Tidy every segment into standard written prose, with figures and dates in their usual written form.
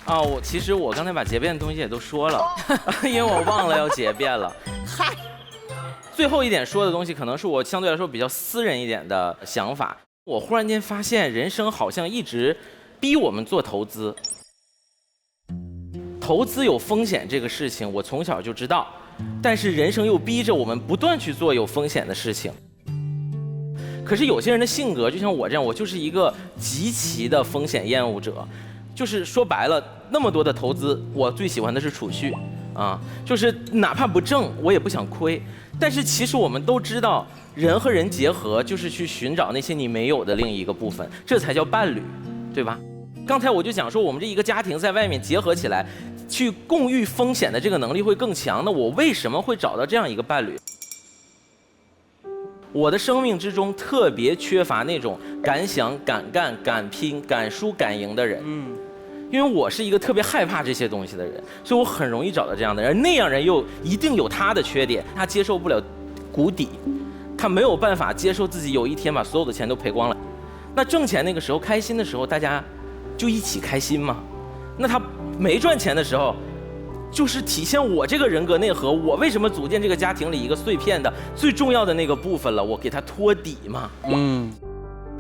啊，其实我刚才把结辩的东西也都说了，因为我忘了要结辩了。嗨，最后一点说的东西可能是我相对来说比较私人一点的想法。我忽然间发现，人生好像一直逼我们做投资。投资有风险这个事情，我从小就知道，但是人生又逼着我们不断去做有风险的事情。可是有些人的性格就像我这样，我就是一个极其的风险厌恶者。就是说白了，那么多的投资，我最喜欢的是储蓄，啊，就是哪怕不挣，我也不想亏。但是其实我们都知道，人和人结合就是去寻找那些你没有的另一个部分，这才叫伴侣，对吧？刚才我就讲说，我们这一个家庭在外面结合起来，去共御风险的这个能力会更强。那我为什么会找到这样一个伴侣？我的生命之中特别缺乏那种敢想敢干敢拼敢输敢赢的人。因为我是一个特别害怕这些东西的人，所以我很容易找到这样的人。那样人又一定有他的缺点，他接受不了谷底，他没有办法接受自己有一天把所有的钱都赔光了。那挣钱那个时候开心的时候，大家就一起开心嘛。那他没赚钱的时候，就是体现我这个人格内核，我为什么组建这个家庭里一个碎片的最重要的那个部分了，我给他托底嘛。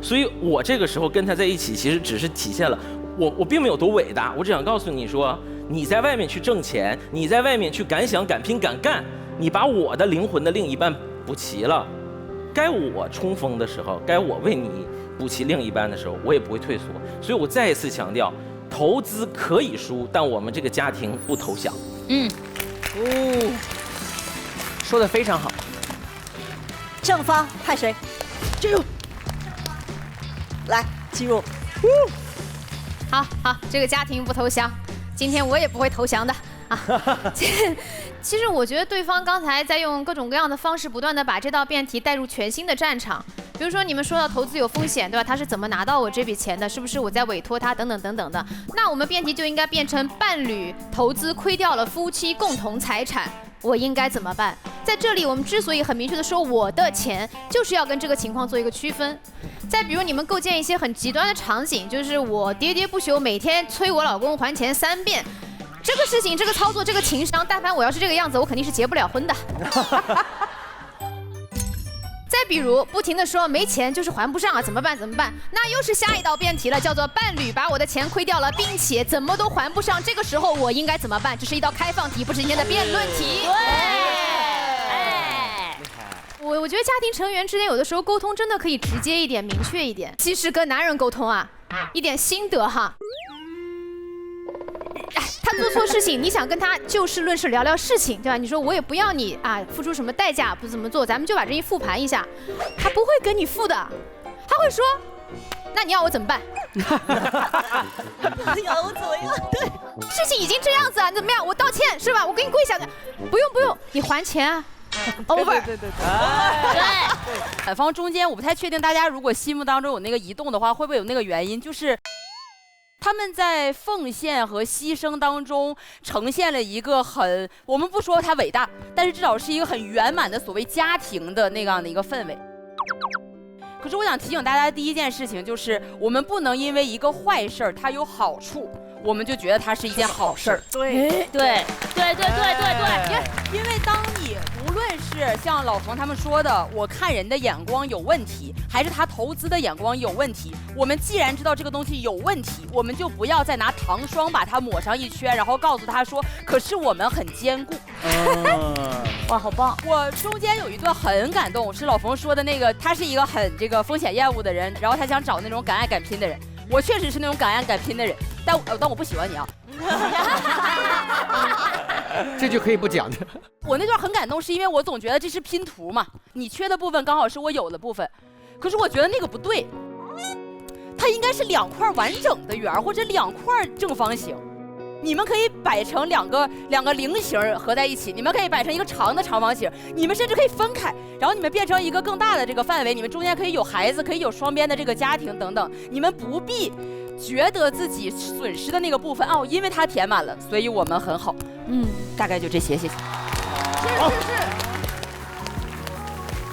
所以我这个时候跟他在一起，其实只是体现了我并没有多伟大，我只想告诉你说，你在外面去挣钱，你在外面去敢想敢拼敢干，你把我的灵魂的另一半补齐了，该我冲锋的时候，该我为你补齐另一半的时候，我也不会退缩。所以我再一次强调，投资可以输，但我们这个家庭不投降。说得非常好。正方派谁？进入。来，进入。好，这个家庭不投降，今天我也不会投降的啊。其实我觉得对方刚才在用各种各样的方式，不断的把这道辩题带入全新的战场。比如说你们说到投资有风险，对吧？他是怎么拿到我这笔钱的？是不是我在委托他？等等等等的。那我们辩题就应该变成伴侣投资亏掉了夫妻共同财产，我应该怎么办？在这里我们之所以很明确的说我的钱，就是要跟这个情况做一个区分。再比如你们构建一些很极端的场景，就是我喋喋不休，每天催我老公还钱3遍。这个事情，这个操作，这个情商，但凡我要是这个样子，我肯定是结不了婚的。再比如不停的说没钱就是还不上啊，怎么办？那又是下一道辩题了，叫做伴侣把我的钱亏掉了，并且怎么都还不上，这个时候我应该怎么办？这是一道开放题，不是今天的辩论题。我觉得家庭成员之间有的时候沟通真的可以直接一点、明确一点。其实跟男人沟通啊，一点心得哈。他做错事情，你想跟他就事论事聊聊事情，对吧？你说我也不要你啊，付出什么代价，不怎么做，咱们就把这一复盘一下。他不会跟你复的，他会说，那你要我怎么办？要我怎么样？对，事情已经这样子啊，你怎么样？我道歉是吧？我给你跪下的，不用，你还钱啊。over。对。反方中间我不太确定，大家如果心目当中有那个移动的话，会不会有那个原因？就是他们在奉献和牺牲当中呈现了一个很，我们不说它伟大，但是至少是一个很圆满的所谓家庭的那样的一个氛围。可是我想提醒大家，第一件事情就是我们不能因为一个坏事儿它有好处，我们就觉得它是一件好事儿。对。因为当你无论是像老冯他们说的，我看人的眼光有问题，还是他投资的眼光有问题，我们既然知道这个东西有问题，我们就不要再拿糖霜把它抹上一圈，然后告诉他说，可是我们很坚固。哇，好棒！我中间有一段很感动，是老冯说的那个，他是一个很这个风险厌恶的人，然后他想找那种敢爱敢拼的人。我确实是那种敢爱敢拼的人，但我不喜欢你啊。这就可以不讲的。我那段很感动，是因为我总觉得这是拼图嘛，你缺的部分刚好是我有的部分，可是我觉得那个不对，它应该是2块完整的圆，或者2块正方形。你们可以摆成两个菱形合在一起，你们可以摆成一个长的长方形，你们甚至可以分开，然后你们变成一个更大的这个范围，你们中间可以有孩子，可以有双边的这个家庭等等，你们不必觉得自己损失的那个部分哦，因为它填满了，所以我们很好。大概就这些，谢谢。是。